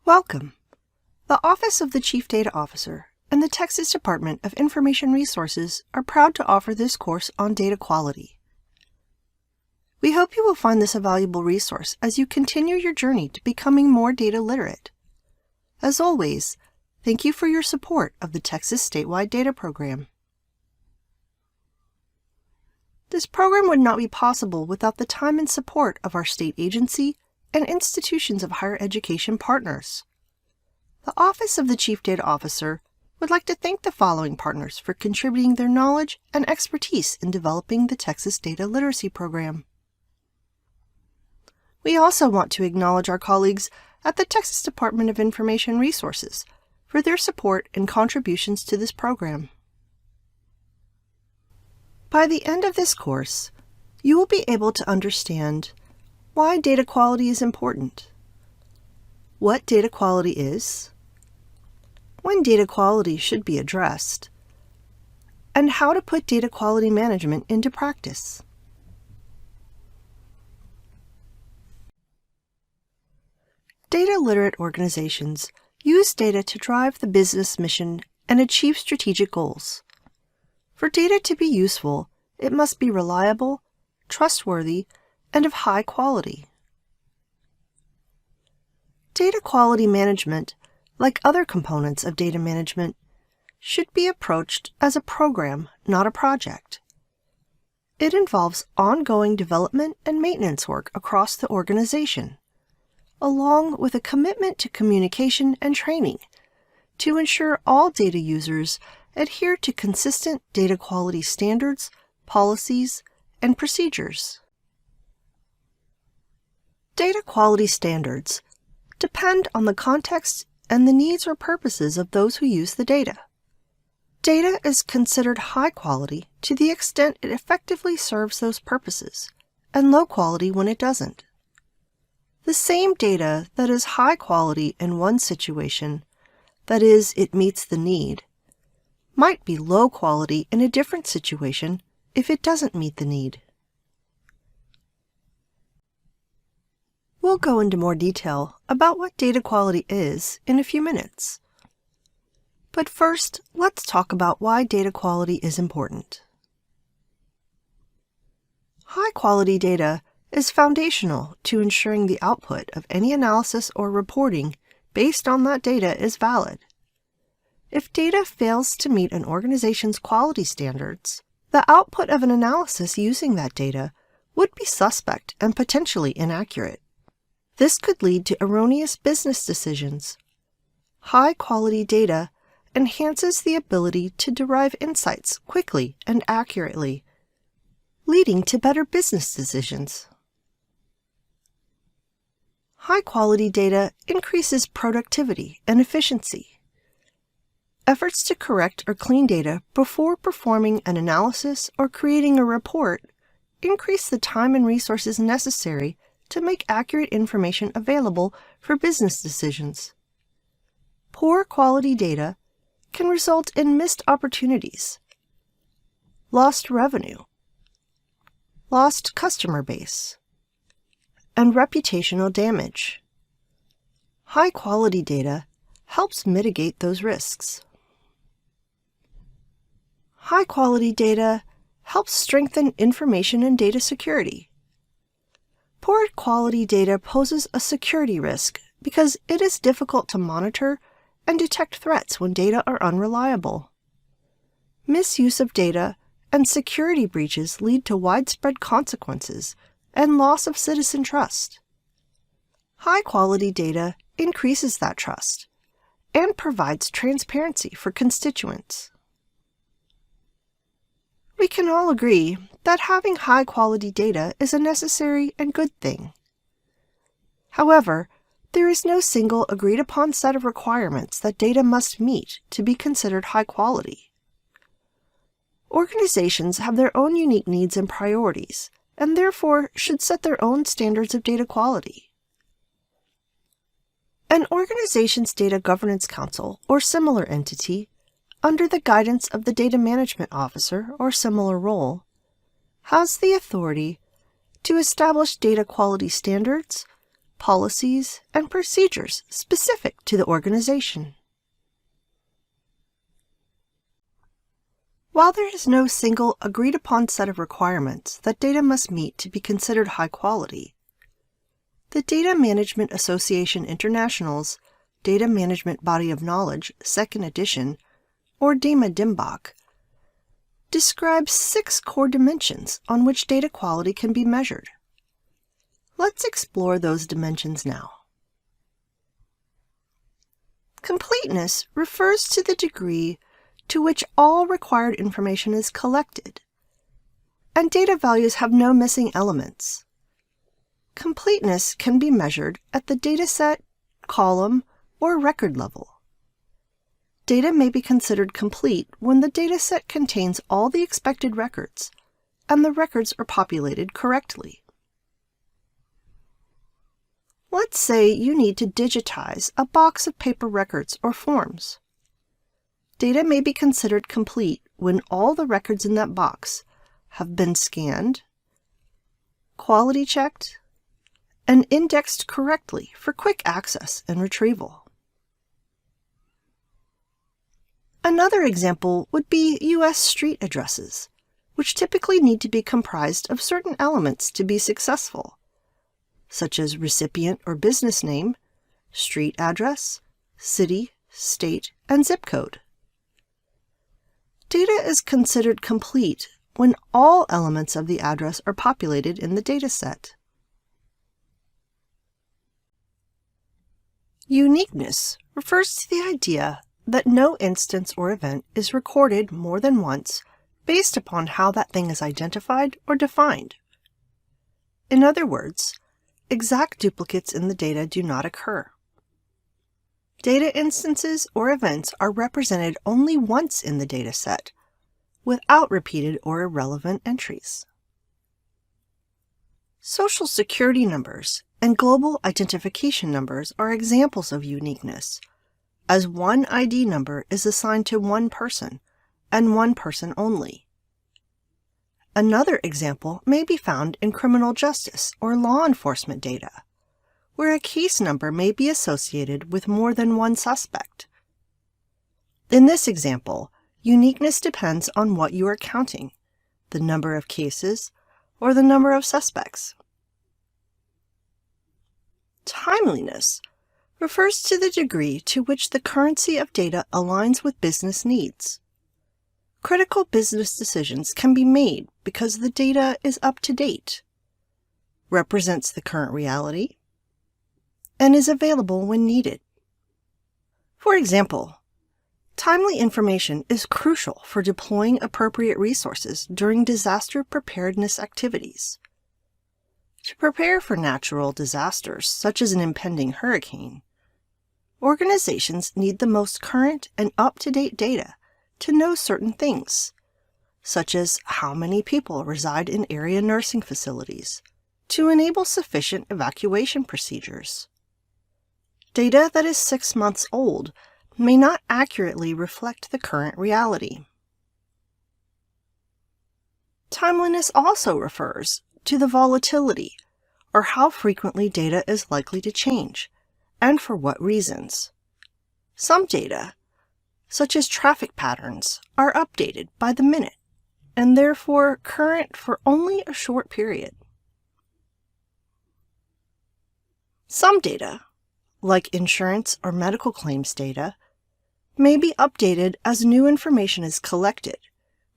Welcome! The Office of the Chief Data Officer and the Texas Department of Information Resources are proud to offer this course on data quality. We hope you will find this a valuable resource as you continue your journey to becoming more data literate. As always, thank you for your support of the Texas Statewide Data Program. This program would not be possible without the time and support of our state agency and institutions of higher education partners. The Office of the Chief Data Officer would like to thank the following partners for contributing their knowledge and expertise in developing the Texas Data Literacy Program. We also want to acknowledge our colleagues at the Texas Department of Information Resources for their support and contributions to this program. By the end of this course, you will be able to understand why data quality is important, what data quality is, when data quality should be addressed, and how to put data quality management into practice. Data-literate organizations use data to drive the business mission and achieve strategic goals. For data to be useful, it must be reliable, trustworthy, and of high quality. Data quality management, like other components of data management, should be approached as a program, not a project. It involves ongoing development and maintenance work across the organization, along with a commitment to communication and training to ensure all data users adhere to consistent data quality standards, policies, and procedures. Data quality standards depend on the context and the needs or purposes of those who use the data. Data is considered high quality to the extent it effectively serves those purposes, and low quality when it doesn't. The same data that is high quality in one situation, that is, it meets the need, might be low quality in a different situation if it doesn't meet the need. We'll go into more detail about what data quality is in a few minutes. But first, let's talk about why data quality is important. High-quality data is foundational to ensuring the output of any analysis or reporting based on that data is valid. If data fails to meet an organization's quality standards, the output of an analysis using that data would be suspect and potentially inaccurate. This could lead to erroneous business decisions. High-quality data enhances the ability to derive insights quickly and accurately, leading to better business decisions. High-quality data increases productivity and efficiency. Efforts to correct or clean data before performing an analysis or creating a report increase the time and resources necessary to make accurate information available for business decisions. Poor quality data can result in missed opportunities, lost revenue, lost customer base, and reputational damage. High-quality data helps mitigate those risks. High-quality data helps strengthen information and data security. Poor quality data poses a security risk because it is difficult to monitor and detect threats when data are unreliable. Misuse of data and security breaches lead to widespread consequences and loss of citizen trust. High-quality data increases that trust and provides transparency for constituents. We can all agree that having high-quality data is a necessary and good thing. However, there is no single agreed-upon set of requirements that data must meet to be considered high quality. Organizations have their own unique needs and priorities, and therefore should set their own standards of data quality. An organization's Data Governance Council or similar entity, under the guidance of the Data Management Officer or similar role, has the authority to establish data quality standards, policies, and procedures specific to the organization. While there is no single agreed-upon set of requirements that data must meet to be considered high quality, the Data Management Association International's Data Management Body of Knowledge, 2nd edition, or DAMA-DIMBOK, describes 6 core dimensions on which data quality can be measured. Let's explore those dimensions now. Completeness refers to the degree to which all required information is collected, and data values have no missing elements. Completeness can be measured at the dataset, column, or record level. Data may be considered complete when the dataset contains all the expected records, and the records are populated correctly. Let's say you need to digitize a box of paper records or forms. Data may be considered complete when all the records in that box have been scanned, quality checked, and indexed correctly for quick access and retrieval. Another example would be U.S. street addresses, which typically need to be comprised of certain elements to be successful, such as recipient or business name, street address, city, state, and zip code. Data is considered complete when all elements of the address are populated in the dataset. Uniqueness refers to the idea that no instance or event is recorded more than once based upon how that thing is identified or defined. In other words, exact duplicates in the data do not occur. Data instances or events are represented only once in the dataset, without repeated or irrelevant entries. Social Security numbers and global identification numbers are examples of uniqueness, as one ID number is assigned to one person and one person only. Another example may be found in criminal justice or law enforcement data, where a case number may be associated with more than one suspect. In this example, uniqueness depends on what you are counting, the number of cases or the number of suspects. Timeliness refers to the degree to which the currency of data aligns with business needs. Critical business decisions can be made because the data is up to date, represents the current reality, and is available when needed. For example, timely information is crucial for deploying appropriate resources during disaster preparedness activities. To prepare for natural disasters, such as an impending hurricane, organizations need the most current and up-to-date data to know certain things, such as how many people reside in area nursing facilities, to enable sufficient evacuation procedures. Data that is 6 months old may not accurately reflect the current reality. Timeliness also refers to the volatility, or how frequently data is likely to change, and for what reasons. Some data, such as traffic patterns, are updated by the minute, and therefore current for only a short period. Some data, like insurance or medical claims data, may be updated as new information is collected,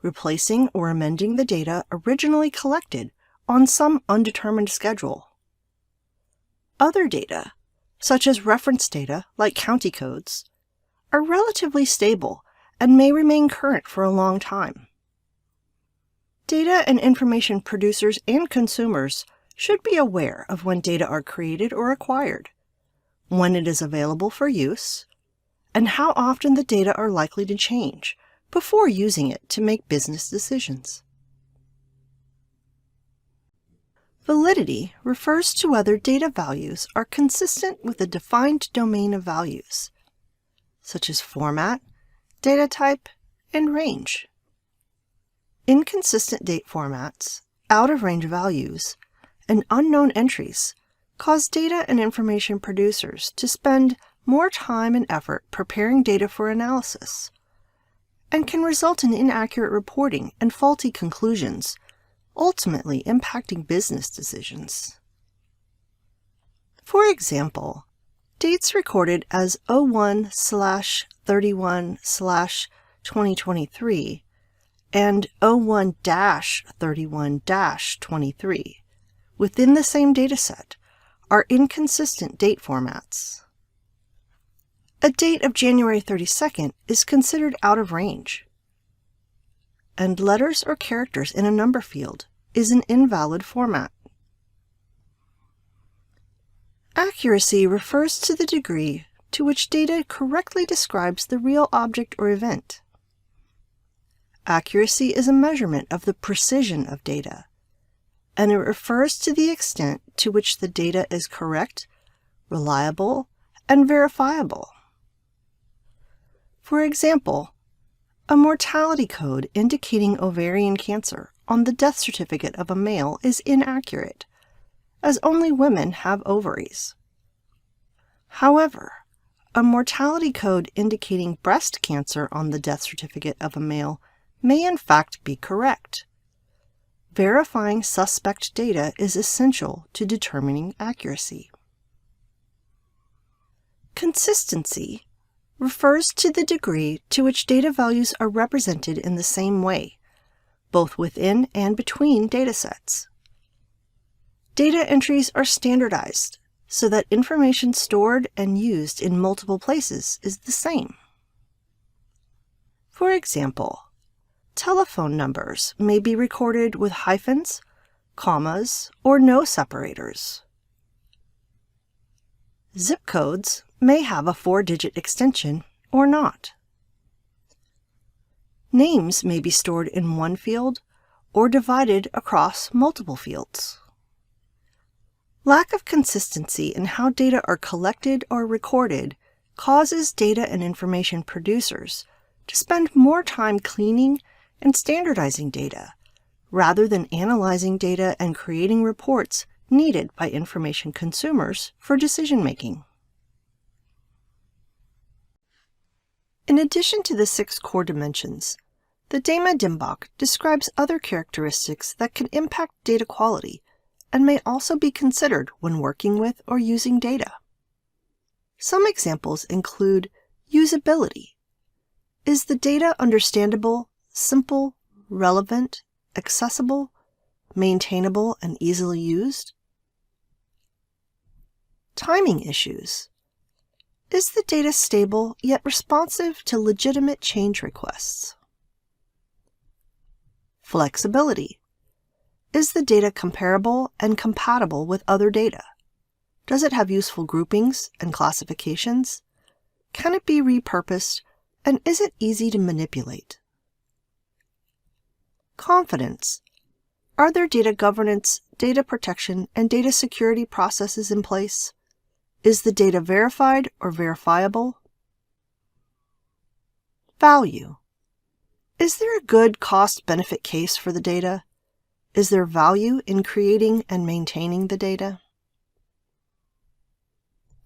replacing or amending the data originally collected on some undetermined schedule. Other data, such as reference data like county codes, are relatively stable and may remain current for a long time. Data and information producers and consumers should be aware of when data are created or acquired, when it is available for use, and how often the data are likely to change before using it to make business decisions. Validity refers to whether data values are consistent with a defined domain of values, such as format, data type, and range. Inconsistent date formats, out-of-range values, and unknown entries cause data and information producers to spend more time and effort preparing data for analysis, and can result in inaccurate reporting and faulty conclusions, ultimately impacting business decisions. For example, dates recorded as 01/31/2023 and 01-31-23 within the same dataset are inconsistent date formats. A date of January 32nd is considered out of range, and letters or characters in a number field is an invalid format. Accuracy refers to the degree to which data correctly describes the real object or event. Accuracy is a measurement of the precision of data, and it refers to the extent to which the data is correct, reliable, and verifiable. For example, a mortality code indicating ovarian cancer on the death certificate of a male is inaccurate, as only women have ovaries. However, a mortality code indicating breast cancer on the death certificate of a male may in fact be correct. Verifying suspect data is essential to determining accuracy. Consistency refers to the degree to which data values are represented in the same way, both within and between datasets. Data entries are standardized so that information stored and used in multiple places is the same. For example, telephone numbers may be recorded with hyphens, commas, or no separators. Zip codes may have a 4-digit extension or not. Names may be stored in one field or divided across multiple fields. Lack of consistency in how data are collected or recorded causes data and information producers to spend more time cleaning and standardizing data, rather than analyzing data and creating reports needed by information consumers for decision-making. In addition to the 6 core dimensions, the DEMA-DIMBOK describes other characteristics that can impact data quality and may also be considered when working with or using data. Some examples include usability. Is the data understandable, simple, relevant, accessible, maintainable, and easily used? Timing issues. Is the data stable yet responsive to legitimate change requests? Flexibility. Is the data comparable and compatible with other data? Does it have useful groupings and classifications? Can it be repurposed, and is it easy to manipulate? Confidence. Are there data governance, data protection, and data security processes in place? Is the data verified or verifiable? Value. Is there a good cost-benefit case for the data? Is there value in creating and maintaining the data?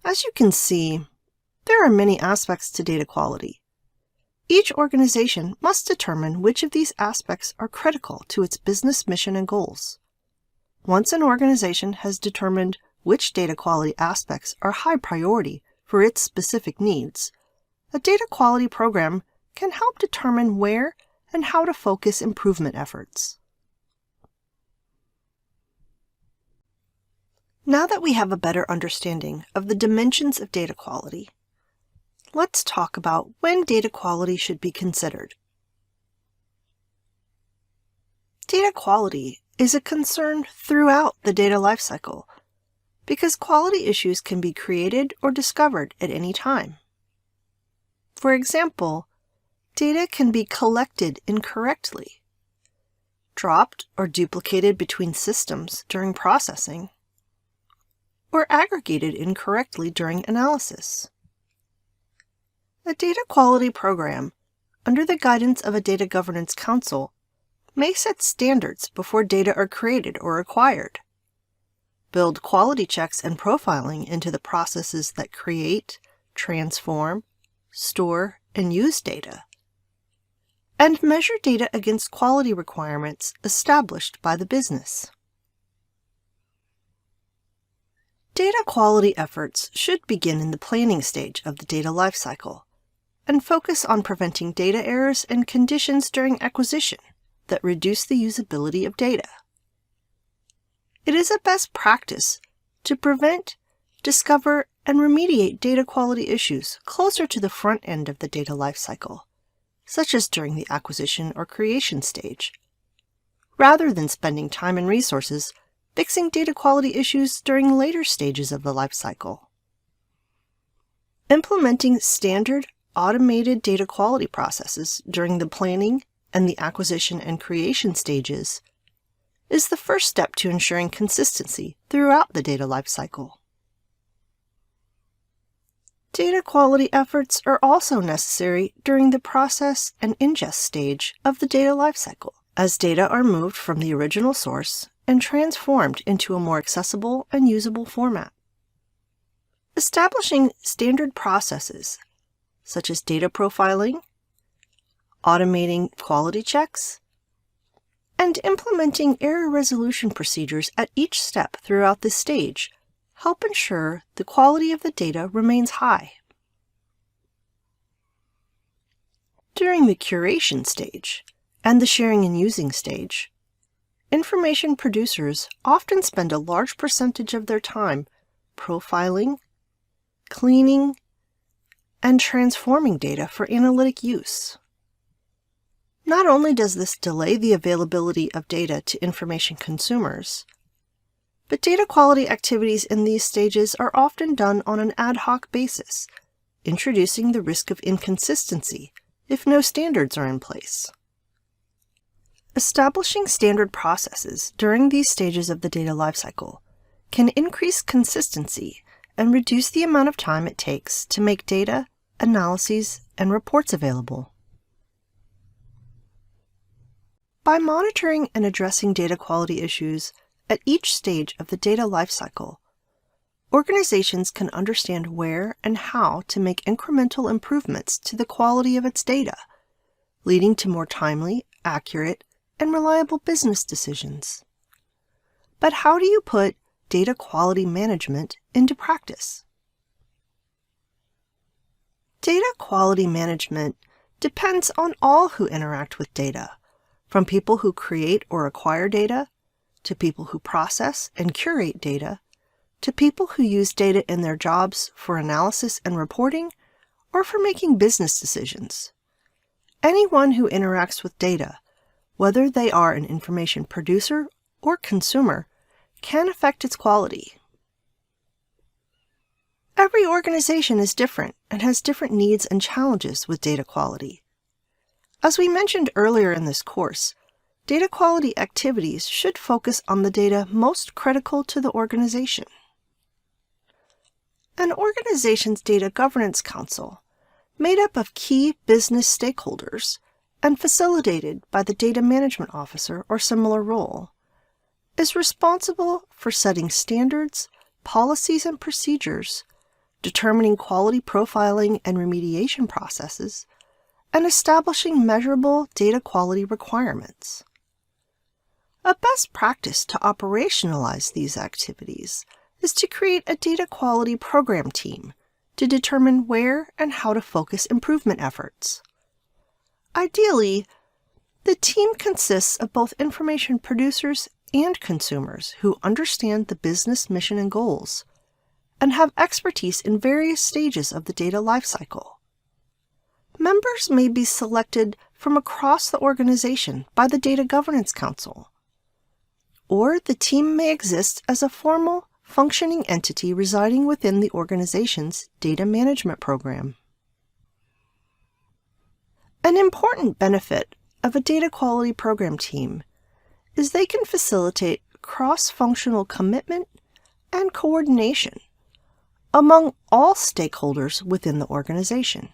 As you can see, there are many aspects to data quality. Each organization must determine which of these aspects are critical to its business mission and goals. Once an organization has determined which data quality aspects are high priority for its specific needs, a data quality program can help determine where and how to focus improvement efforts. Now that we have a better understanding of the dimensions of data quality, let's talk about when data quality should be considered. Data quality is a concern throughout the data lifecycle because quality issues can be created or discovered at any time. For example, data can be collected incorrectly, dropped or duplicated between systems during processing, or aggregated incorrectly during analysis. A data quality program, under the guidance of a data governance council, may set standards before data are created or acquired. build quality checks and profiling into the processes that create, transform, store, and use data, and measure data against quality requirements established by the business. Data quality efforts should begin in the planning stage of the data lifecycle and focus on preventing data errors and conditions during acquisition that reduce the usability of data. It is a best practice to prevent, discover, and remediate data quality issues closer to the front end of the data lifecycle, such as during the acquisition or creation stage, rather than spending time and resources fixing data quality issues during later stages of the lifecycle. Implementing standard automated data quality processes during the planning and the acquisition and creation stages is the first step to ensuring consistency throughout the data lifecycle. Data quality efforts are also necessary during the process and ingest stage of the data lifecycle, as data are moved from the original source and transformed into a more accessible and usable format. Establishing standard processes, such as data profiling, automating quality checks, and implementing error resolution procedures at each step throughout this stage help ensure the quality of the data remains high. During the curation stage and the sharing and using stage, information producers often spend a large percentage of their time profiling, cleaning, and transforming data for analytic use. Not only does this delay the availability of data to information consumers, but data quality activities in these stages are often done on an ad hoc basis, introducing the risk of inconsistency if no standards are in place. Establishing standard processes during these stages of the data lifecycle can increase consistency and reduce the amount of time it takes to make data, analyses, and reports available. By monitoring and addressing data quality issues at each stage of the data lifecycle, organizations can understand where and how to make incremental improvements to the quality of its data, leading to more timely, accurate, and reliable business decisions. But how do you put data quality management into practice? Data quality management depends on all who interact with data, from people who create or acquire data, to people who process and curate data, to people who use data in their jobs for analysis and reporting, or for making business decisions. Anyone who interacts with data, whether they are an information producer or consumer, can affect its quality. Every organization is different and has different needs and challenges with data quality. As we mentioned earlier in this course, data quality activities should focus on the data most critical to the organization. An organization's Data Governance Council, made up of key business stakeholders and facilitated by the Data Management Officer or similar role, is responsible for setting standards, policies, and procedures, determining quality profiling and remediation processes, and establishing measurable data quality requirements. A best practice to operationalize these activities is to create a data quality program team to determine where and how to focus improvement efforts. Ideally, the team consists of both information producers and consumers who understand the business mission and goals, and have expertise in various stages of the data lifecycle. Members may be selected from across the organization by the Data Governance Council, or the team may exist as a formal, functioning entity residing within the organization's data management program. An important benefit of a data quality program team is they can facilitate cross-functional commitment and coordination among all stakeholders within the organization.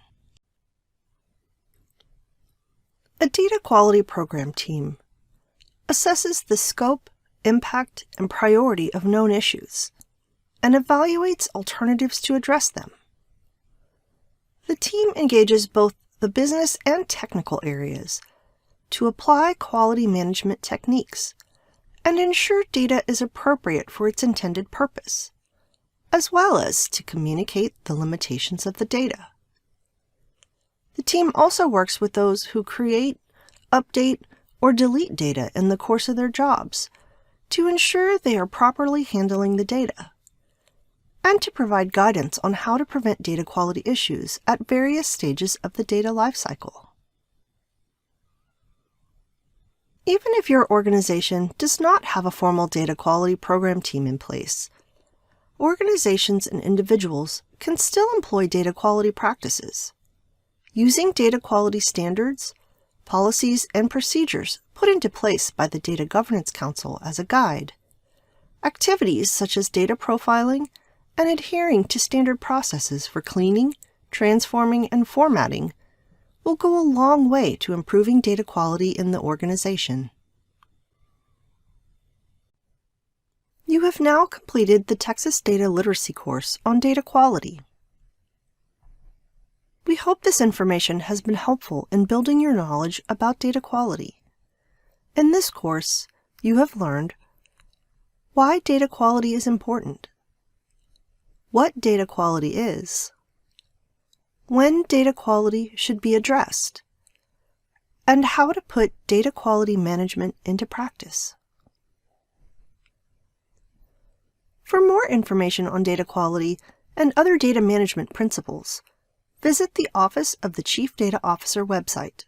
A data quality program team assesses the scope impact, and priority of known issues, and evaluates alternatives to address them. The team engages both the business and technical areas to apply quality management techniques and ensure data is appropriate for its intended purpose, as well as to communicate the limitations of the data. The team also works with those who create, update, or delete data in the course of their jobs to ensure they are properly handling the data, and to provide guidance on how to prevent data quality issues at various stages of the data lifecycle. Even if your organization does not have a formal data quality program team in place, organizations and individuals can still employ data quality practices, using data quality standards, policies, and procedures put into place by the Data Governance Council as a guide. Activities such as data profiling and adhering to standard processes for cleaning, transforming, and formatting will go a long way to improving data quality in the organization. You have now completed the Texas Data Literacy course on data quality. We hope this information has been helpful in building your knowledge about data quality. In this course, you have learned why data quality is important, what data quality is, when data quality should be addressed, and how to put data quality management into practice. For more information on data quality and other data management principles, visit the Office of the Chief Data Officer website.